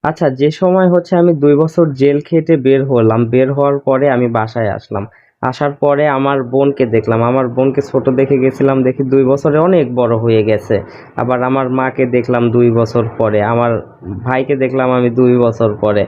আচ্ছা, যে সময় হচ্ছে আমি ২ বছর জেল খেটে বের হলাম। বের হওয়ার পরে আমি বাসায় আসলাম। আসার পরে আমার বোনকে দেখলাম। আমার বোনকে ছোট দেখে গেছিলাম, দেখি ২ বছরে অনেক বড় হয়ে গেছে। আবার আমার মাকে দেখলাম ২ বছর পরে। আমার ভাইকে দেখলাম আমি ২ বছর পরে।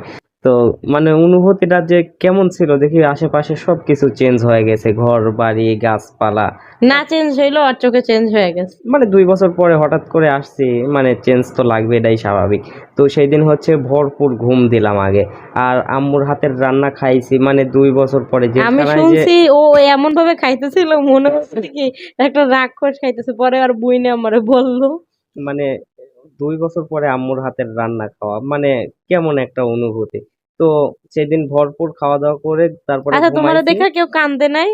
তো মানে অনুভূতিটা যে কেমন ছিল দেখি আশেপাশে সবকিছু চেঞ্জ হয়ে গেছে। ঘর-বাড়ি, গাছপালা না সব চেঞ্জ হইলো আর চোখে চেঞ্জ হয়ে গেছে। মানে ২ বছর পরে হঠাৎ করে আসছি, মানে চেঞ্জ তো লাগবে, এটাই স্বাভাবিক। তো সেইদিন হচ্ছে ভরপুর ঘুম দিলাম আগে। আর আম্মুর হাতের রান্না খাইছি, মানে ২ বছর পরে আমি জেলখানায় যে শুনছি ও এমন ভাবে খাইতেছিল মনে হচ্ছে কি একটা রাক্ষস খাইতেছে, পরে আর বুইনে আমারে বললো। মানে ২ বছর পরে আম্মুর হাতের রান্না খাওয়া মানে কেমন একটা অনুভূতি। তো সেদিন ভরপুর খাওয়া-দাওয়া করে তারপরে আচ্ছা, তোমারে ঘুমাইছি। দেখা কেউ কান্দে নাই?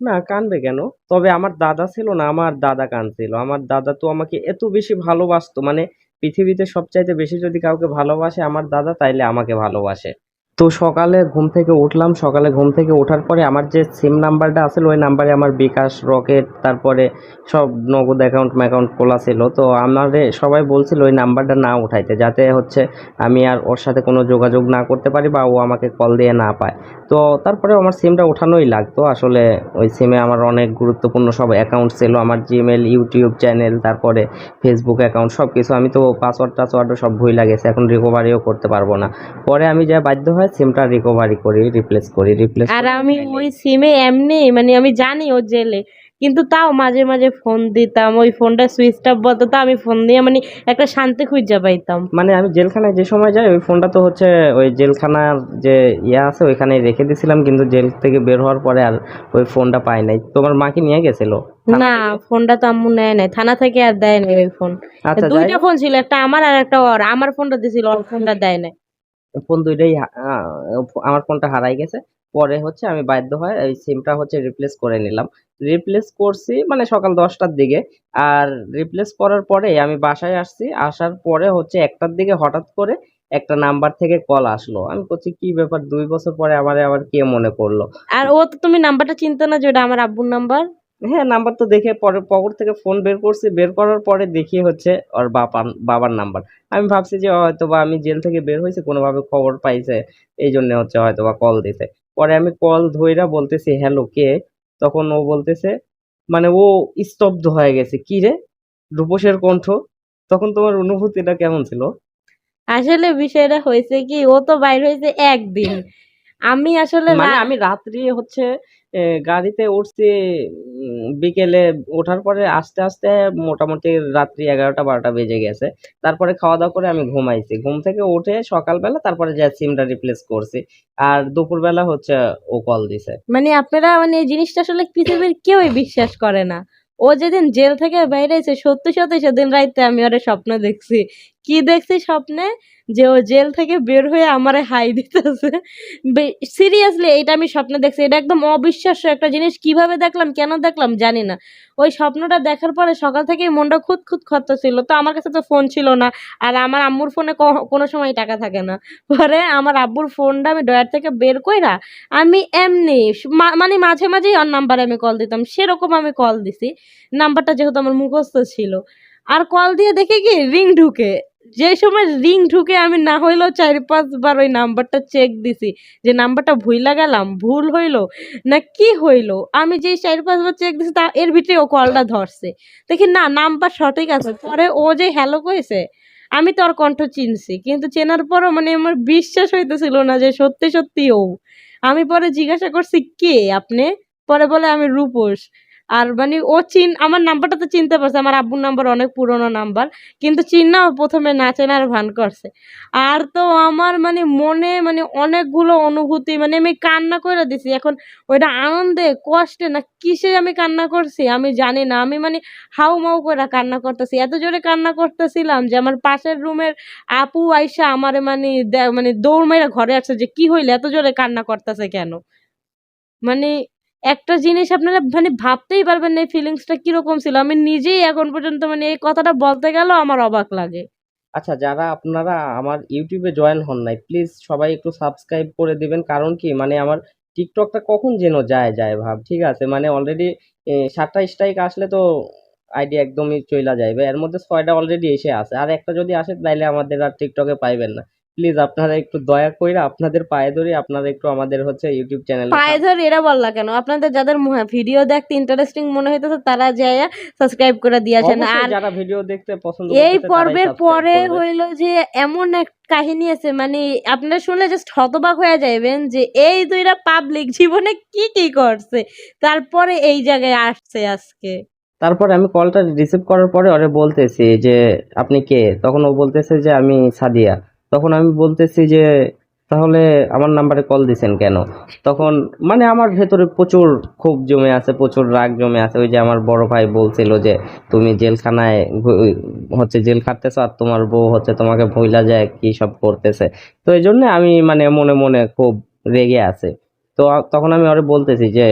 না, কাঁদবে কেন? তবে আমার দাদা ছিল না, আমার দাদা কাঁদছিল। আমার দাদা তো আমাকে এত বেশি ভালোবাসতো, মানে পৃথিবীতে সবচাইতে বেশি যদি কাউকে ভালোবাসে আমার দাদা, তাইলে আমাকে ভালোবাসে। তো সকালে ঘুম থেকে উঠলাম, সকালে ঘুম থেকে ওঠার পরে আমার যে সিম নাম্বারটা আছিল ওই নাম্বারে আমার বিকাশ, রকেট, তারপরে সব নগদ অ্যাকাউন্ট খোলা ছিল। তো আমারে সবাই বলছিল ওই নাম্বারটা না উঠাইতে, যাতে হচ্ছে আমি আর ওর সাথে কোনো যোগাযোগ না করতে পারি বা ও আমাকে কল দিয়ে না পায়। তো তারপরেও আমার সিমটা ওঠানোই লাগতো। আসলে ওই সিমে আমার অনেক গুরুত্বপূর্ণ সব অ্যাকাউন্ট ছিল। আমার জিমেল, ইউটিউব চ্যানেল, তারপরে ফেসবুক অ্যাকাউন্ট সবকিছু। আমি তো পাসওয়ার্ড-টাসওয়ার্ডও সব ভুইলা গেছি। এখন রিকভারিও করতে পারবো না। পরে আমি যা বাধ্য হয়ে সিমটা রিকভারি করি, রিপ্লেস করি। রিপ্লেস আর করে আমি উঠাই নেই। ওই সিমে এমনি মানে আমি জানি ও জেলে, কিন্তু তাও মাঝে মাঝে ফোন দিতাম, ওই ফোনটা সুইচ অফ বলতো, তো আমি ফোন দিয়ে মানে একটা শান্তি খুঁজে পাইতাম। মানে আমি জেলখানায় যে সময় যাই ওই ফোনটা তো হচ্ছে ওই জেলখানার যে ইয়ে আছে ওইখানেই রেখে দিয়েছিলাম, কিন্তু জেল থেকে বের হওয়ার পরে আর ওই ফোনটা পাই নাই। তোমার মা কি নিয়ে গেছিল থানা না, থেকে? ফোনটা তো আম্মু নেয় নাই, থানা থেকে আর দেয় নাই ওই ফোন। আচ্ছা, যাই দুইটা হোক, ফোন ছিল, একটা আমার আর একটা ওর। আমার ফোনটা দিছিল, ওর ফোনটা দেয় নাই। ফোন দুইটাই আমার ফোনটা হারাই গেছে। পরে হচ্ছে আমি বাধ্য হয়ে এই সিমটা হচ্ছে রিপ্লেস করে নিলাম। রিপ্লেস করছি মানে সকাল ১০টার দিকে। আর রিপ্লেস করার পরে আমি বাসায় আসছি। আসার পরে হচ্ছে ১টার দিকে হঠাৎ করে একটা নাম্বার থেকে কল আসলো। আমি করছি কি ব্যাপার, ২ বছর পরে আমারে আবার কে মনে করলো? আর ও তো, তুমি নাম্বারটা চিনতে না যে ওটা আমার আব্বুর নাম্বার? হ্যাঁ, নাম্বার তো দেখে পরে পকেট থেকে ফোন বের করছি। বের করার পরে দেখি হচ্ছে ওর বাবার নাম্বার। আমি ভাবছি যে হয়তোবা আমি জেল থেকে বের হইছি, কোনোভাবে খবর পাইছে। এইজন্যে হচ্ছে হয়তোবা কল দিছে। পরে আমি কল ধইরা বলতেছি, "হ্যালো, কে?" তখন ও বলতেছে, মানে ও স্তব্ধ হয়ে গেছে। "কিরে? রূপসের কণ্ঠ?" তখন তোমার অনুভূতিটা কেমন ছিল? আসলে বিষয়টা হয়েছে কি, ও তো বাইর হয়েছে একদিন। আমি আসলে মানে আমি রাত্রি হচ্ছে এ গাড়িতে উঠছি, বিকেলে ওঠার পরে আস্তে মোটামুটি রাত্রি ১১টা-১২টা বেজে গেছে। তারপরে খাওয়া-দাওয়া করে আমি ঘুমাইছি। ঘুম থেকে উঠে সকালবেলা তারপরে যেয়ে সিমটা রিপ্লেস করছি। আর দুপুরবেলা হচ্ছে ও কল দিছে। মানে আপনারা মানে এই জিনিসটা আসলে পৃথিবীর কেউই বিশ্বাস করে না। ও যেদিন জেল থেকে বাইরে হইছে, সত্যি, সত্যি সেদিন রাইতে আমি ওরে স্বপ্ন দেখছি। কি দেখছি স্বপ্নে? যে ও জেল থেকে বের হয়ে আমারে হাই দিতেছে। সিরিয়াসলি এইটা আমি স্বপ্নে দেখছি। এটা একদম অবিশ্বাস্য একটা জিনিস। কিভাবে দেখলাম, কেন দেখলাম জানি না। ওই স্বপ্নটা দেখার পরে সকাল থেকেই মনটা খুঁতখুঁত করতেছিল। তো আমার কাছে তো ফোন ছিল না। আর আমার আম্মুর ফোনে কোনো সময় টাকা থাকে না। পরে আমার আব্বুর ফোনটা আমি ড্রয়ার থেকে বের কইরা আমি এমনি মানে মাঝে, মাঝেই ওর নাম্বারে আমি কল দিতাম। সেরকম আমি কল দিছি। নাম্বারটা যেহেতু আমার মুখস্থ ছিল। আর কল দিয়ে দেখি কি রিং ঢুকে। যে সময় রিং ঢুকে আমি না হইলেও ৪-৫ বার ওই নাম্বারটা চেক দিছি। যে নাম্বারটা ভুইলা গেলাম, ভুল হইলো না কি হইলো? আমি যেই ৪-৫ বার চেক দিছি এর ভিতরে ও কলটা ধরছে। দেখি না, নাম্বার সঠিক আছে। পরে ও যে হ্যালো কইছে, আমি তো ওর কণ্ঠ চিনছি। কিন্তু চেনার পরও মানে আমার বিশ্বাস হইতেছিল না যে সত্যি, সত্যি ও। আমি পরে জিজ্ঞাসা করছি, "কে আপনে?" পরে বলে, "আমি রূপস।" আর মানে ও আমার নাম্বারটা তো চিনতে পারছে। আমার আব্বুর নাম্বার অনেক পুরনো নাম্বার। কিন্তু চিন্না ও ১ম এ না চেনার ভান করছে। আর তো আমার মানে মনে মানে অনেকগুলো অনুভূতি, মানে আমি কান্না কইরা দিছি। এখন ওইটা আনন্দে, কষ্টে না কিসে আমি কান্না করছি আমি জানি না। আমি মানে হাউমাউ কইরা কান্না করতেছি। এত জোরে কান্না করতেছিলাম যে আমার পাশের রুমের আপু আইসা আমারে মানে মানে দৌড় মাইরা ঘরে আসছে যে, "কি হইলো? এত জোরে কান্না করতেছে কেন?" মানে একটা জিনিস আপনারা মানে ভাবতেই পারবেন না এই ফিলিংসটা কিরকম ছিল। আমি নিজেই এখন পর্যন্ত মানে এই কথাটা বলতে গেলেও আমার অবাক লাগে। আচ্ছা, যারা আপনারা আমার YouTube এ জয়েন হন নাই, প্লিজ সবাই একটু সাবস্ক্রাইব করে দিবেন। কারণ কি মানে আমার TikTok টা কখন যেন যায় ভাব। ঠিক আছে? মানে অলরেডি ৭টা স্ট্রাইক আসলে তো আইডি একদমই চইলা যাইবে। এর মধ্যে ৬টা অলরেডি এসে আছে। আর একটা যদি আসে তাইলে আমাদের আর টিকটকে পাইবেন না। প্লিজ আপনারা একটু দয়া কইরা আপনাদের পায়ে ধরি, আপনারা একটু আমাদের হচ্ছে ইউটিউব চ্যানেলে পায়ে ধরে এরা বললা কেন? আপনাদের যাদের ভিডিও দেখতে ইন্টারেস্টিং মনে হইতেছে তারা যাইয়া সাবস্ক্রাইব করে দিয়েছেন। অবশ্যই আর যারা ভিডিও দেখতে পছন্দ এই করতেছে তারাই পর্বের সাবস্ক্রাইব পরে করবে। হইল যে এমন এক কাহিনী আছে, মানে আপনারা শুনলে জাস্ট হতবাক হয়ে যাইবেন যে এই দুইটা পাবলিক জীবনে কি কি করছে, তারপরে এই জায়গায় আসছে আজকে। তারপরে আমি কলটা রিসিভ করার পরে ওরে বলতেছি যে আপনি কে? তখন ও বলতেছে যে আমি সাদিয়া। তখন আমি বলতেছি যে তাহলে আমার নাম্বারে কল দিছেন কেন? তখন মানে আমার ভেতরে প্রচুর ক্ষোভ জমে আছে, প্রচুর রাগ জমে আছে। ওই যে আমার বড় ভাই বলছিল যে তুমি জেলখানায় হচ্ছে জেল খাটতেছো আর তোমার বউ হচ্ছে তোমাকে ভুইলা যায় কি সব করতেছে। তো এই জন্য আমি মানে মনে মনে খুব রেগে আছে। তো তখন আমি ওরে বলতেছি যে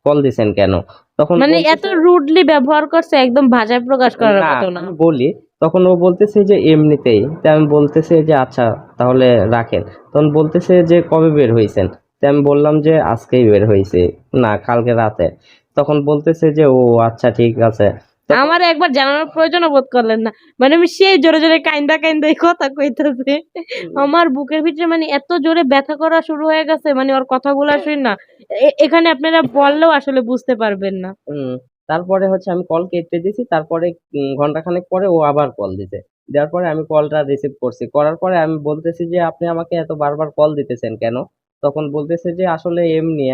কল দিছেন কেন? তখন মানে এত বলতেছে রুডলি ব্যবহার করছে, একদম ভাষায় প্রকাশ করার না মতো না। আমি বলি, তখন ও বলতেছে যে এমনিতেই। তা আমি বলতেছে যে আচ্ছা তাহলে রাখেন। তখন বলতেছে যে কবে বের হইছেন? তা আমি বললাম যে আজকেই বের হইছি, না কালকে রাতে। তখন বলতেছে যে ও আচ্ছা ঠিক আছে। তখন আমার একবার জানানোর প্রয়োজনও বোধ করলেন না। মানে আমি সেই জোরে জোরে কাইন্দা কাইন্দা এই কথা কইতেছি, আমার বুকের ভিতরে মানে এত জোরে ব্যথা করা শুরু হয়ে গেছে, মানে ওর কথাগুলো শুন না, এখানে আপনারা বললেও আসলে বুঝতে পারবেন না। হুম, তারপরে হচ্ছে আমি কল কেটে দিছি। তারপরে ঘন্টাখানেক পরে ও আবার কল দিছে। দেওয়ার পরে আমি কলটা রিসিভ করছি। করার পরে আমি বলতেছি যে আপনি আমাকে এত বারবার কল দিতেছেন কেন? তখন বলতেছে যে আসলে এমনি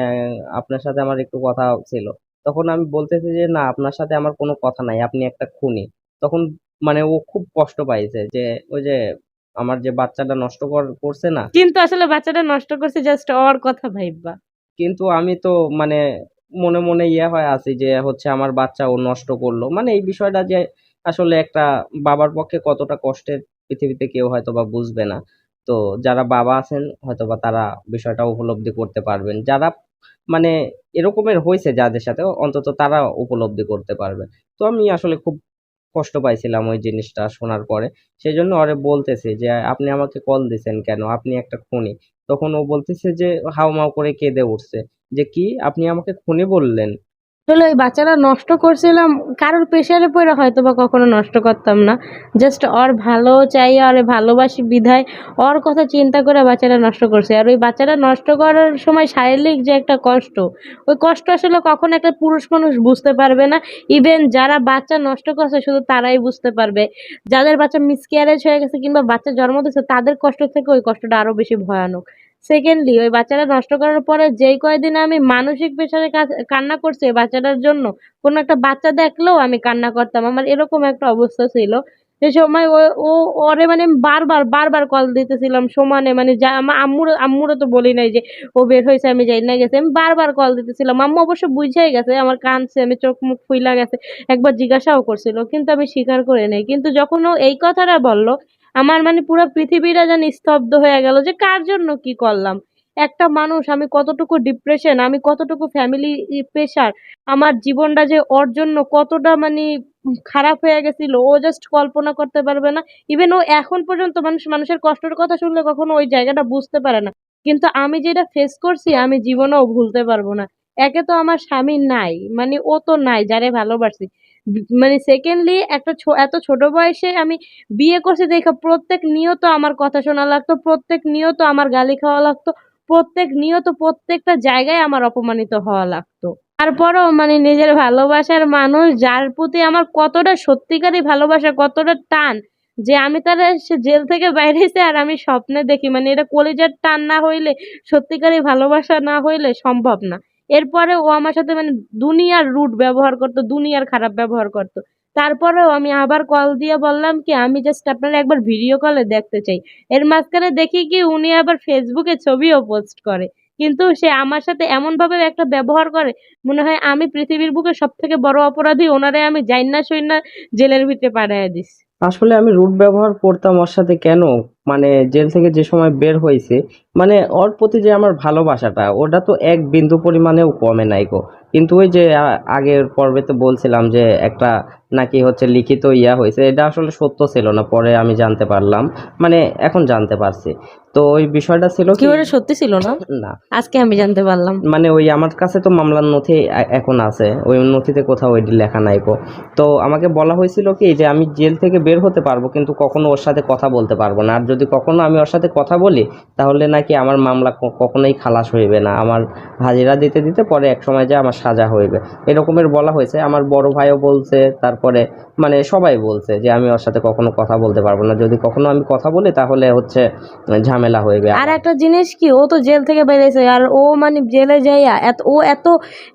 আপনার সাথে আমার একটু কথা ছিল। তখন আমি বলতেছি যে না আপনার সাথে আমার কোনো কথা নাই, আপনি একটা খুনি। তখন মানে ও খুব কষ্ট পাইছে যে ওই যে আমার যে বাচ্চাটা নষ্ট করছে না। কিন্তু আসলে বাচ্চাটা নষ্ট করছে জাস্ট ওর কথা ভাইবা। কিন্তু আমি তো মানে মনে মনে ইয়ে হয়ে আছি যে হচ্ছে আমার বাচ্চা ও নষ্ট করলো, মানে এই বিষয়টা যে আসলে একটা বাবার পক্ষে কতটা কষ্টের পৃথিবীতে কেউ হয়তো বা বুঝবে না। তো যারা বাবা আছেন হয়তো বা তারা বিষয়টা উপলব্ধি করতে পারবেন, যারা মানে এরকমের হয়েছে যাদের সাথে অন্তত তারা উপলব্ধি করতে পারবে। তো আমি আসলে খুব কষ্ট পাইছিলাম ওই জিনিসটা শোনার পরে। সেজন্য ওরে বলতেছি যে আপনি আমাকে কল দিছেন কেন? আপনি একটা খুনি। তখন ও বলতেছে যে হাউমাউ করে কেঁদে উঠছে যে কি আপনি আমাকে খুনি বললেন? আসলে ওই বাচ্চারা নষ্ট করছিলাম কারোর প্রেশারে পড়ে হয়তো বা কখনো নষ্ট করতাম না। জাস্ট ওর ভালো চাই, ওরে ভালোবাসি বিধায় ওর কথা চিন্তা করে বাচ্চারা নষ্ট করছে। আর ওই বাচ্চারা নষ্ট করার সময় শারীরিক যে একটা কষ্ট, ওই কষ্ট আসলে কখনো একটা পুরুষ মানুষ বুঝতে পারবে না। ইভেন যারা বাচ্চা নষ্ট করছে শুধু তারাই বুঝতে পারবে। যাদের বাচ্চা মিসক্যারেজ হয়ে গেছে কিংবা বাচ্চা জন্ম দিচ্ছে তাদের কষ্ট থেকে ওই কষ্টটা আরো বেশি ভয়ানক। সেকেন্ডলি ওই বাচ্চাটা নষ্ট করার পরে যেই কয়দিন আমি মানসিক প্রেশারে কান্না করছি ওই বাচ্চাটার জন্য, কোনো একটা বাচ্চা দেখলেও আমি কান্না করতাম, আমার এরকম একটা অবস্থা ছিল। সে সময় ও ও ওরে মানে আমি বারবার বারবার কল দিতেছিলাম সমানে, মানে যা আমার আম্মুরও তো বলি নাই যে ও বের হয়েছে আমি যাই না গেছে, আমি বারবার কল দিতেছিলাম। আম্মু অবশ্য বুঝাই গেছে আমার কাঁদছে, আমি চোখ মুখ ফুইলা গেছে, একবার জিজ্ঞাসাও করছিল কিন্তু আমি স্বীকার করে নাই। কিন্তু যখন ও এই কথাটা বললো আমার মানে পুরো পৃথিবীটা যেন স্তব্ধ হয়ে গেল যে কার জন্য কি করলাম। একটা মানুষ, আমি কতটুকু ডিপ্রেশন, আমি কতটুকু ফ্যামিলি প্রেশার, আমার জীবনটা যে ওর জন্য কতটা মানে খারাপ হয়ে গেছিল ও জাস্ট কল্পনা করতে পারবে না। ইভেন ও এখন পর্যন্ত মানুষের কষ্টের কথা শুনলে কখনো ওই জায়গাটা বুঝতে পারে না। কিন্তু আমি যেটা ফেস করছি আমি জীবনেও ভুলতে পারবো না। একে তো আমার স্বামী নাই, মানে ও তো নাই যারে ভালোবাসি। মানে সেকেন্ডলি একটা এত ছোট বয়সে আমি বিয়ে করছি দেখে প্রত্যেক নিয়ত আমার কথা শোনা লাগতো, প্রত্যেক নিয়ত আমার গালি খাওয়া লাগতো, প্রত্যেক নিয়ত প্রত্যেকটা জায়গায় আমার অপমানিত হওয়া লাগতো। তারপরেও মানে নিজের ভালোবাসার মানুষ যার প্রতি আমার কতটা সত্যিকারই ভালোবাসা, কতটা টান, যে আমি তারা সে জেল থেকে বাইরে হইছে আর আমি স্বপ্নে দেখি, মানে এটা কলিজার টান না হইলে, সত্যিকারই ভালোবাসা না হইলে সম্ভব না। এরপরে ও আমার সাথে মানে দুনিয়ার রুট ব্যবহার করতো, দুনিয়ার খারাপ ব্যবহার করতো। তারপরেও আমি আবার কল দিয়ে বললাম কি আমি জাস্ট আপনারা একবার ভিডিও কলে দেখতে চাই। এর মাঝখানে দেখি কি উনি আবার ফেসবুকে ছবিও পোস্ট করে। কিন্তু সে আমার সাথে এমন ভাবে একটা ব্যবহার করে মনে হয় আমি পৃথিবীর বুকে সব থেকে বড় অপরাধী, ওনারে আমি জাইন্না সইন্না জেলের ভিতরে পাঠাইয়া দিছি। আসলে আমি রুট ব্যবহার করতাম ওর সাথে কেন? মানে জেল থেকে যে সময় বের হইছে, মানে ওর প্রতি যে আমার ভালোবাসাটা ওটা তো এক বিন্দু পরিমাণেও কমে নাই গো। কিন্তু ওই যে আগের পর্বেতে বলছিলাম যে একটা নাকি হচ্ছে লিখিত ইয়া হয়েছে, এটা আসলে সত্য ছিল না, পরে আমি জানতে পারলাম, মানে এখন জানতে পারছি। তো ওই বিষয়টা ছিল কি কি, ওটা সত্যি ছিল না? না আজকে আমি জানতে পারলাম। মানে ওই আমার কাছে তো মামলার নথি এখন আছে, ওই নথিতে কোথাও ওইটি লেখা নাই গো। তো আমাকে বলা হয়েছিল কি যে আমি জেল থেকে বের হতে পারবো কিন্তু কখনো ওর সাথে কথা বলতে পারবো না, আর যদি কখনো আমি ওর সাথে কথা বলি তাহলে নাকি আমার মামলা কখনোই খালাস হইবে না, আমার হাজিরা দিতে দিতে পরে এক সময় যে আমার সাজা হইবে, এরকমের বলা হয়েছে। আমার বড় ভাইও বলছে, তারপরে মানে সবাই বলছে যে আমি ওর সাথে কখনো কথা বলতে পারবো না, যদি কখনো আমি কথা বলি তাহলে হচ্ছে ঝামেলা হইবে আর আবার। একটা জিনিস কি, ও তো জেল থেকে বেরিয়েছে, আর ও মানে জেলে যাইয়া এত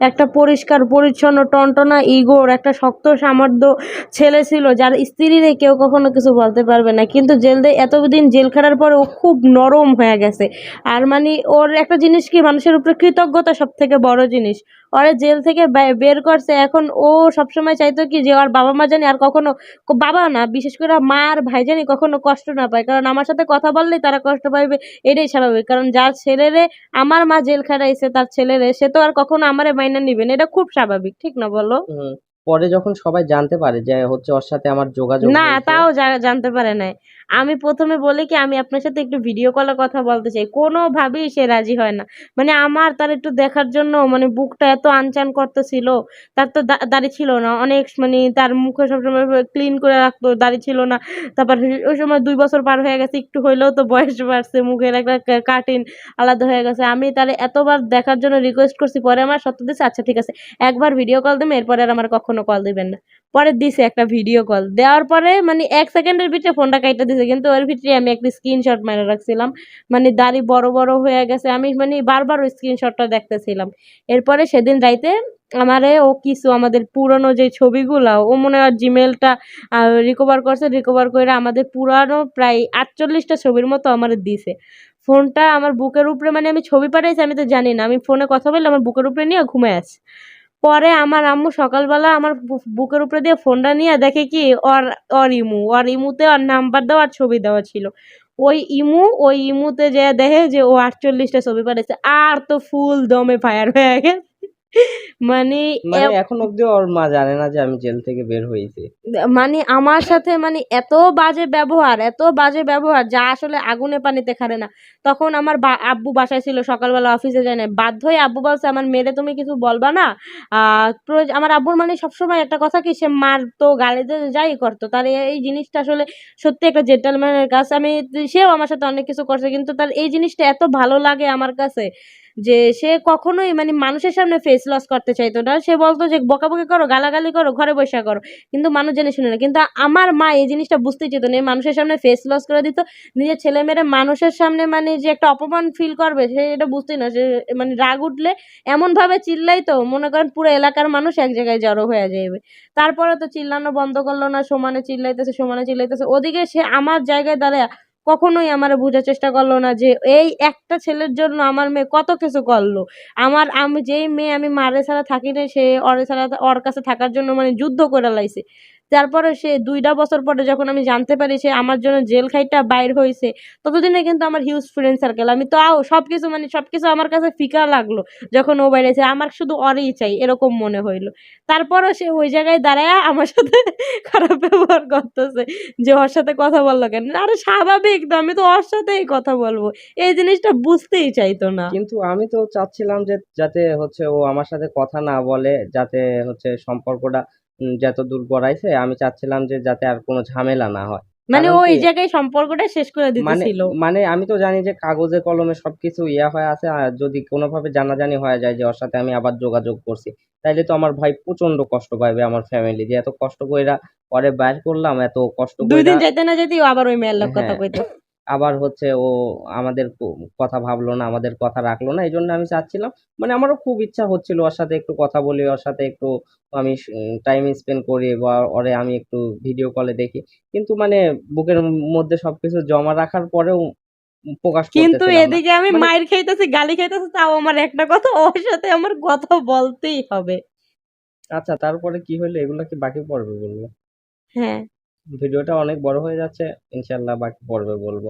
একটা পরিষ্কার পরিচ্ছন্ন টনটনা ইগোর একটা শক্ত সামর্থ্য ছেলে ছিল, যার স্ত্রীরে কেউ কখনো কিছু বলতে পারবে না, কিন্তু এতদিন জেল খাটার পরে ও খুব নরম হয়ে গেছে। আর মানে ওর একটা জিনিস কি, মানুষের উপরে কৃতজ্ঞতা সব থেকে বড় জিনিস। ওরে জেল থেকে বের করছে, এখন ও সবসময় চাইতো কি যে ওর বাবা মা জানি আর কখনো, বাবা না বিশেষ করে মা আর ভাই জানি কখনো কষ্ট না পায়, কারণ আমার সাথে কথা বললেই তারা কষ্ট পাইবে, এটাই স্বাভাবিক। কারণ যার ছেলেরে আমার মা জেল খাটাইছে, তার ছেলেরে সে তো আর কখনো আমারে মাইনা নিবে না, এটা খুব স্বাভাবিক, ঠিক না বলো? হুম, পরে যখন সবাই জানতে পারে যে হচ্ছে ওর সাথে আমার যোগাযোগ না, হয়েছে। তাও জানতে পারে নাই। আমি ১ম এ বলি কি, আমি আপনার সাথে একটু ভিডিও কলে কথা বলতে চাই। কোনোভাবেই সে রাজি হয় না। মানে আমার তার একটু দেখার জন্য মানে বুকটা এত আনচান করতেছিল। তার তো দাড়ি ছিল না। অনেক মানে তার মুখে সবসময় ক্লিন করে রাখতো, দাড়ি ছিল না। তারপর ওই সময় ২ বছর পার হয়ে গেছে, একটু হইলেও তো বয়স বাড়ছে। মুখের একটা কাটিং আলাদা হয়ে গেছে। আমি তারে এতবার দেখার জন্য রিকোয়েস্ট করছি। পরে আমার সত্য দিছে, আচ্ছা ঠিক আছে। একবার ভিডিও কল দিবেন, এরপরে আর আমার কখনো কল দিবেন না। পরে দিছে একটা ভিডিও কল, দেওয়ার পরে মানে ১ সেকেন্ডের ভিতরে ফোনটা কাইটা দিছে, কিন্তু ওর ভিতরে আমি একটা স্ক্রিনশট মাইরা রাখছিলাম। মানে দাড়ি বড় বড় হয়ে গেছে, আমি মানে বারবার ওই স্ক্রিনশটটা দেখতেছিলাম। এরপরে সেদিন রাইতে আমারে ও কিছু আমাদের পুরনো যে ছবিগুলা ও মনে হয় জিমেলটা রিকভার করছে, রিকভার করে আমাদের পুরানো প্রায় ৪৮টা ছবির মতো আমারে দিছে। ফোনটা আমার বুকের উপরে, মানে আমি ছবি পাঠাইছি আমি তো জানি না, আমি ফোনে কথা বললে আমার বুকের উপরে নিয়ে ঘুমায় আছি। পরে আমার আম্মু সকালবেলা আমার বুকের উপরে দিয়ে ফোনটা নিয়ে দেখে কি, ওর ওর ইমুতে ওর নাম্বার দেওয়া আর ছবি দেওয়া ছিল। ওই ইমুতে যেয়ে দেখে যে ও ৪৮টা ছবি পাঠাইছে, আর তো ফুল দমে ফায়ার হয়ে গেছে। মানে মানে এখন অব্দি ওর মা জানে না যে আমি জেল থেকে বের হয়েছি। মানে আমার সাথে মানে এত বাজে ব্যবহার যা আসলে আগুনে পানিতে খারে না। তখন আমার আব্বু বাসায় ছিল, সকালবেলা অফিসে যায় নাই, বাধ্য হয়ে আব্বু বলছে আমার মেয়েরে তুমি কিছু বলবা না। আমার আব্বুর মানে সবসময় একটা কথা কি, সে মারতো গালি দিতো যাই করতো, তার এই জিনিসটা আসলে সত্যি একটা জেন্টলম্যানের কাজ। সেও আমার সাথে অনেক কিছু করছে, কিন্তু তার এই জিনিসটা এত ভালো লাগে আমার কাছে যে সে কখনোই মানে মানুষের সামনে ফেস লস করতে চাইতো না। সে বলতো যে বকাবকি করো, গালাগালি করো, ঘরে বসে করো, কিন্তু মানুষ জেনে শুনে না। কিন্তু আমার মা এই জিনিসটা বুঝতেই চেত না, এই মানুষের সামনে ফেস লস করে দিত, নিজের ছেলে মেয়েরা মানুষের সামনে মানে যে একটা অপমান ফিল করবে সে এটা বুঝতেই না। সে মানে রাগ উঠলে এমন ভাবে চিল্লাইতো, মনে করেন পুরো এলাকার মানুষ এক জায়গায় জড়ো হয়ে যাবে। তারপরে তো চিল্লানো বন্ধ করলো না, সমানে চিল্লাইতেছে সমানে চিল্লাইতেছে। ওদিকে সে আমার জায়গায় দাঁড়ায় কখনোই আমারে বোঝার চেষ্টা করলো না যে এই একটা ছেলের জন্য আমার মেয়ে কত কিছু করলো। আমি যেই মেয়ে আমি মারে ছাড়া থাকি না, সে ওরে ছাড়া ওর কাছে থাকার জন্য মানে যুদ্ধ করে লাইছে। তারপরে সে ২টা বছর পরে যখন আমি জানতে পারি সে আমার জন্য জেল খাইটা বাইর হইছে, ততদিনে কিন্তু আমার হিউজ ফ্রেন্ড সার্কেল। আমি তাও সবকিছু মানে সবকিছু আমার কাছে ফিকা লাগলো যখন ও বাইরেছে। আমার শুধু ওরেই চাই এরকম মনে হইলো। তারপরও সে ওই জায়গায় দাঁড়ায়া আমার সাথে খারাপ ব্যবহার করতেছে যে ওর সাথে কথা বললো কেন? আরে স্বাভাবিক তো, আমি তো ওর সাথেই কথা বলবো। এই জিনিসটা বুঝতেই চাইতো না। কিন্তু আমি তো চাচ্ছিলাম যে যাতে হচ্ছে ও আমার সাথে কথা না বলে, যাতে হচ্ছে সম্পর্কটা যত দূর গড়াইছে আমি চাচ্ছিলাম যে যাতে আর কোনো ঝামেলা না হয়। মানে কারণ ও কি, এই জায়গায় সম্পর্কটা শেষ করে মানে দিতেছিল। মানে আমি তো জানি যে কাগজে কলমে সবকিছু ইয়া হয়ে আছে, আর যদি কোনোভাবে জানাজানি হয়ে যায় যে ওর সাথে আমি আবার যোগাযোগ করছি, তাইলে তো আমার ভাই প্রচন্ড কষ্ট পাবে, আমার ফ্যামিলি যে এত কষ্ট কইরা পরে বাইর করলাম, এত কষ্ট ২ কইরা। দিন যাইতে না যাইতেই ও আবার ওই মেয়ের লগে কথা হ্যাঁ, কইতো। আবার হচ্ছে ও আমাদের কথা ভাবলো না, আমাদের কথা রাখলো না, এই জন্য আমি চাচ্ছিলাম, মানে আমারও খুব ইচ্ছা হচ্ছিল ওর সাথে একটু কথা বলি, ওর সাথে একটু আমি টাইম স্পেন্ড করি, বা ওরে আমি একটু ভিডিও কলে দেখি, কিন্তু মানে বুকের মধ্যে সবকিছু জমা রাখার পরেও প্রকাশ কিন্তু করতেছিলাম না। এদিকে আমি মানে মাইর খাইতেছি, গালি খাইতেছি, তাও আমার একটা কথা, ওর সাথে আমার কথা বলতেই হবে। আচ্ছা, তারপরে কি হলো এগুলা কি বাকি পর্বে বলবো? হ্যাঁ। ভিডিওটা অনেক বড় হয়ে যাচ্ছে, ইনশাল্লাহ বাকি পর্বে বলবো।